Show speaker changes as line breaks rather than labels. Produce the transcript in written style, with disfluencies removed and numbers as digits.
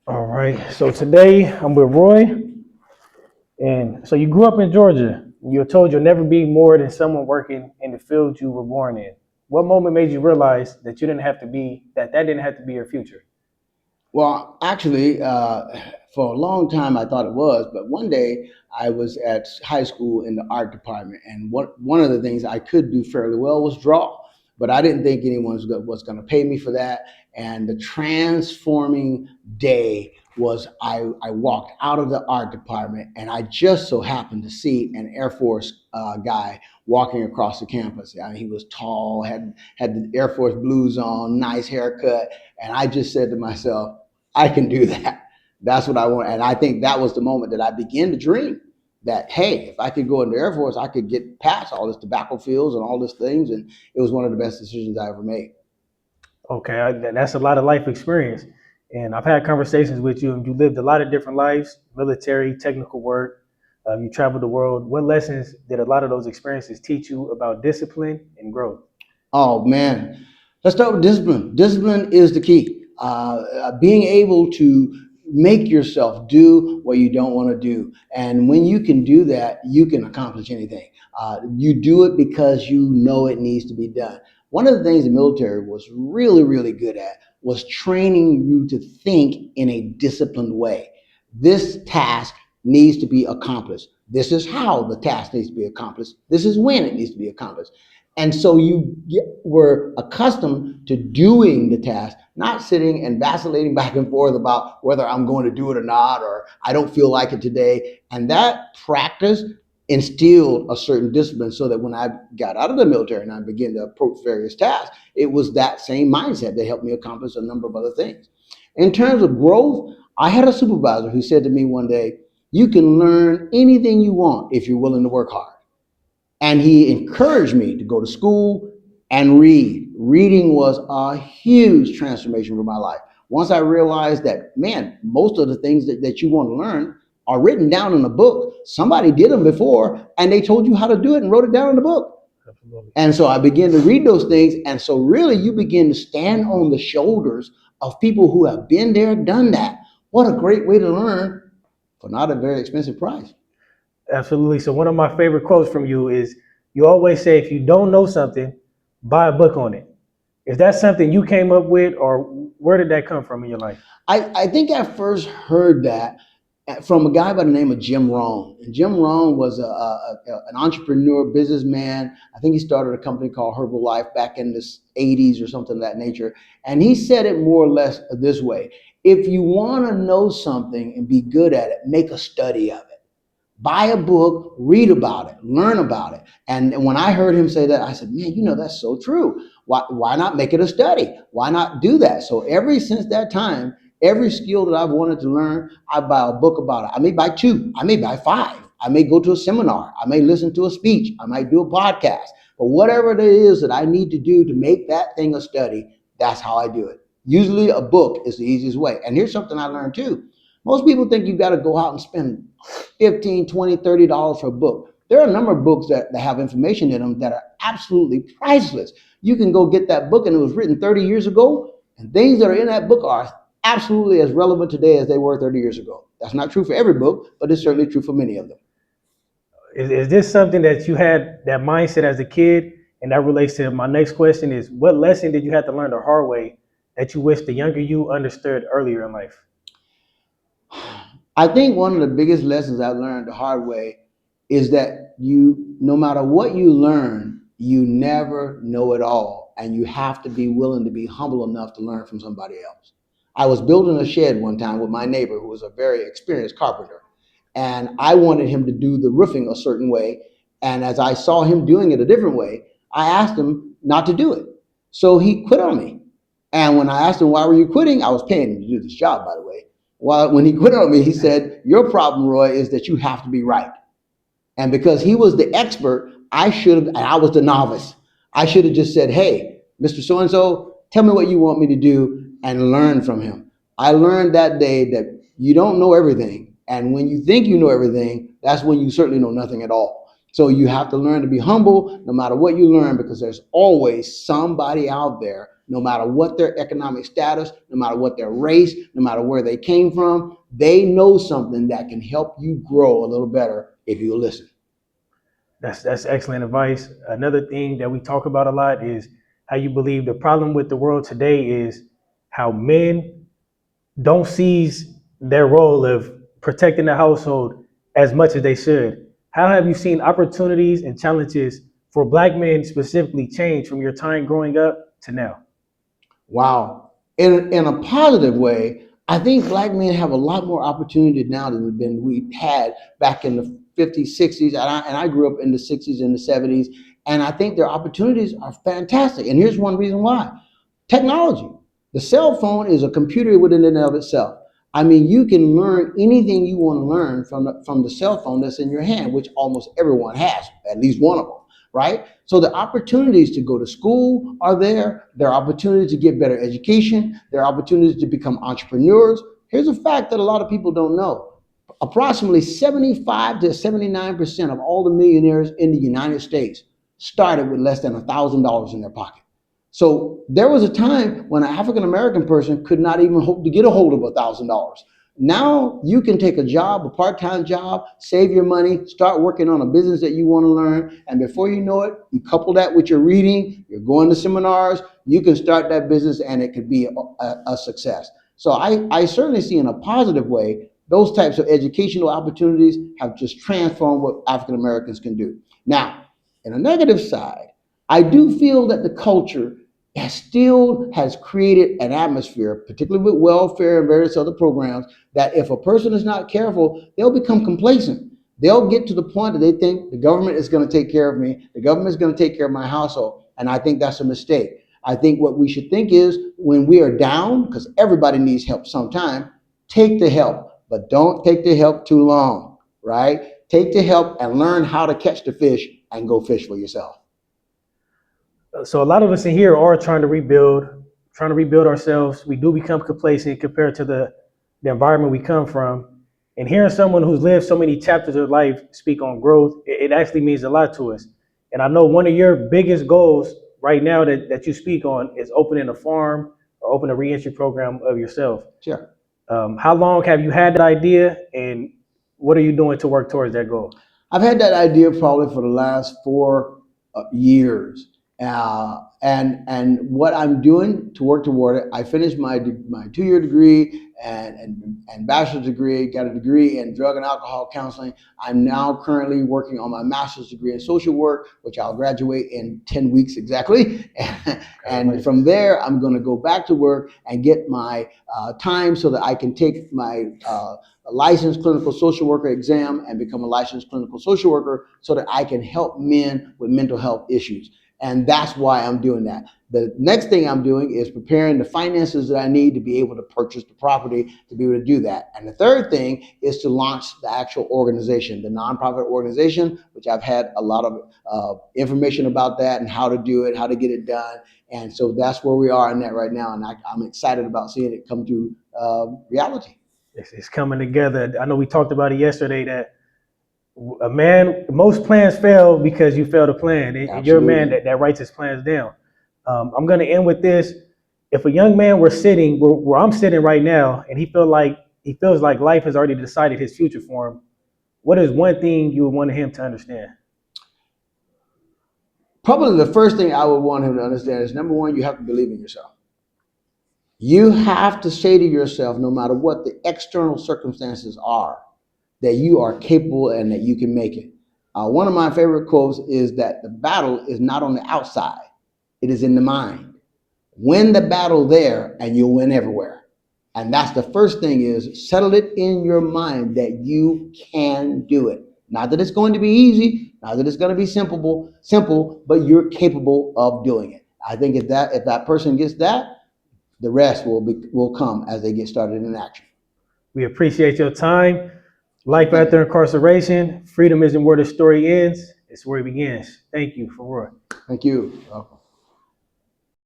All right. So today I'm with Roy. And so you grew up in Georgia. You were told you'll never be more than someone working in the field you were born in. What moment made you realize that you didn't have to be, that didn't have to be your future?
Well, actually, for a long time I thought it was, but one day I was at high school in the art department, and one of the things I could do fairly well was draw, but I didn't think anyone was going to pay me for that. And the transforming day was I walked out of the art department, and I just so happened to see an Air Force guy walking across the campus. I mean, he was tall, had the Air Force blues on, nice haircut, and I just said to myself, I can do that. That's what I want. And I think that was the moment that I began to dream that, hey, if I could go in the Air Force, I could get past all this tobacco fields and all these things. And it was one of the best decisions I ever made.
Okay, that's a lot of life experience. And I've had conversations with you, and you lived a lot of different lives military, technical work. You traveled the world. What lessons did a lot of those experiences teach you about discipline and growth?
Oh, man. Let's start with discipline. Discipline is the key. Being able to make yourself do what you don't want to do. And when you can do that, you can accomplish anything. You do it because you know it needs to be done. One of the things the military was really, really good at was training you to think in a disciplined way. This task needs to be accomplished. This is how the task needs to be accomplished. This is when it needs to be accomplished. And so you were accustomed to doing the task, not sitting and vacillating back and forth about whether I'm going to do it or not, or I don't feel like it today. And that practice instilled a certain discipline so that when I got out of the military and I began to approach various tasks, it was that same mindset that helped me accomplish a number of other things. In terms of growth, I had a supervisor who said to me one day, you can learn anything you want if you're willing to work hard. And he encouraged me to go to school and read. Reading was a huge transformation for my life. Once I realized that, man, most of the things that you want to learn are written down in a book. Somebody did them before and they told you how to do it and wrote it down in the book.
Absolutely.
And so I began to read those things. And so really you begin to stand on the shoulders of people who have been there, done that. What a great way to learn for not a very expensive price.
Absolutely. So one of my favorite quotes from you is you always say if you don't know something, buy a book on it. Is that something you came up with or where did that come from in your life?
I think I first heard that from a guy by the name of Jim Rohn. And Jim Rohn was an entrepreneur, businessman. I think he started a company called Herbalife back in the 80s or something of that nature. And he said it more or less this way. If you want to know something and be good at it, make a study of it. Buy a book, read about it, learn about it. And when I heard him say that, I said, man, that's so true. Why not make it a study? Why not do that? So ever since that time, every skill that I've wanted to learn, I buy a book about it. I may buy two, I may buy five. I may go to a seminar. I may listen to a speech. I might do a podcast. But whatever it is that I need to do to make that thing a study, that's how I do it. Usually a book is the easiest way. And here's something I learned too. Most people think you've got to go out and spend 15, 20, $30 for a book. There are a number of books that have information in them that are absolutely priceless. You can go get that book and it was written 30 years ago, and things that are in that book are absolutely as relevant today as they were 30 years ago. That's not true for every book, but it's certainly true for many of them.
Is this something that you had that mindset as a kid? And that relates to my next question is what lesson did you have to learn the hard way that you wish the younger you understood earlier in life?
I think one of the biggest lessons I learned the hard way is that no matter what you learn, you never know it all. And you have to be willing to be humble enough to learn from somebody else. I was building a shed one time with my neighbor who was a very experienced carpenter. And I wanted him to do the roofing a certain way. And as I saw him doing it a different way, I asked him not to do it. So he quit on me. And when I asked him, why were you quitting? I was paying him to do this job, by the way. Well, when he quit on me, he said, your problem, Roy, is that you have to be right. And because he was the expert, I should have, and I was the novice. I should have just said, hey, Mr. So-and-so, tell me what you want me to do and learn from him. I learned that day that you don't know everything. And when you think you know everything, that's when you certainly know nothing at all. So you have to learn to be humble no matter what you learn, because there's always somebody out there, no matter what their economic status, no matter what their race, no matter where they came from, they know something that can help you grow a little better if you listen.
That's excellent advice. Another thing that we talk about a lot is how you believe the problem with the world today is how men don't seize their role of protecting the household as much as they should. How have you seen opportunities and challenges for Black men specifically change from your time growing up to now?
Wow. In a positive way, I think black men have a lot more opportunity now than we had back in the 50s, 60s. And I grew up in the 60s and the 70s. And I think their opportunities are fantastic. And here's one reason why. Technology. The cell phone is a computer within and of itself. I mean, you can learn anything you want to learn from the cell phone that's in your hand, which almost everyone has, at least one of them, right? So the opportunities to go to school are there. There are opportunities to get better education. There are opportunities to become entrepreneurs. Here's a fact that a lot of people don't know. Approximately 75 to 79% of all the millionaires in the United States started with less than $1,000 in their pocket. So there was a time when an African American person could not even hope to get a hold of $1,000. Now you can take a job, a part-time job, save your money, start working on a business that you want to learn, and before you know it, you couple that with your reading, you're going to seminars, you can start that business and it could be a success. So I certainly see in a positive way, those types of educational opportunities have just transformed what African Americans can do. Now, in a negative side, I do feel that the culture has created an atmosphere, particularly with welfare and various other programs, that if a person is not careful, they'll become complacent. They'll get to the point that they think the government is going to take care of me, the government is going to take care of my household, and I think that's a mistake. I think what we should think is when we are down, because everybody needs help sometime, take the help, but don't take the help too long, right? Take the help and learn how to catch the fish and go fish for yourself.
So a lot of us in here are trying to rebuild ourselves. We do become complacent compared to the environment we come from. And hearing someone who's lived so many chapters of life speak on growth, it actually means a lot to us. And I know one of your biggest goals right now that you speak on is opening a farm or open a reentry program of yourself.
Sure.
How long have you had that idea, and what are you doing to work towards that goal?
I've had that idea probably for the last 4 years. And what I'm doing to work toward it, I finished my 2 year degree and bachelor's degree, got a degree in drug and alcohol counseling. I'm now currently working on my master's degree in social work, which I'll graduate in 10 weeks exactly. And from there, I'm going to go back to work and get my time so that I can take my a licensed clinical social worker exam and become a licensed clinical social worker so that I can help men with mental health issues. And that's why I'm doing that. The next thing I'm doing is preparing the finances that I need to be able to purchase the property to be able to do that. And the third thing is to launch the actual organization, the nonprofit organization, which I've had a lot of information about that and how to do it, how to get it done. And so that's where we are in that right now. And I'm excited about seeing it come to reality.
It's coming together. I know we talked about it yesterday that a man, most plans fail because you fail to plan. And you're a man that writes his plans down. I'm going to end with this. If a young man were sitting where I'm sitting right now, and he feels like life has already decided his future for him, what is one thing you would want him to understand?
Probably the first thing I would want him to understand is, number one, you have to believe in yourself. You have to say to yourself, no matter what the external circumstances are, that you are capable and that you can make it. One of my favorite quotes is that the battle is not on the outside, it is in the mind. Win the battle there and you'll win everywhere. And that's the first thing, is settle it in your mind that you can do it. Not that it's going to be easy, not that it's going to be simple, but you're capable of doing it. I think if that person gets that, the rest will come as they get started in action.
We appreciate your time. Life after incarceration. Freedom isn't where the story ends, it's where it begins. Thank you for real.
Thank you.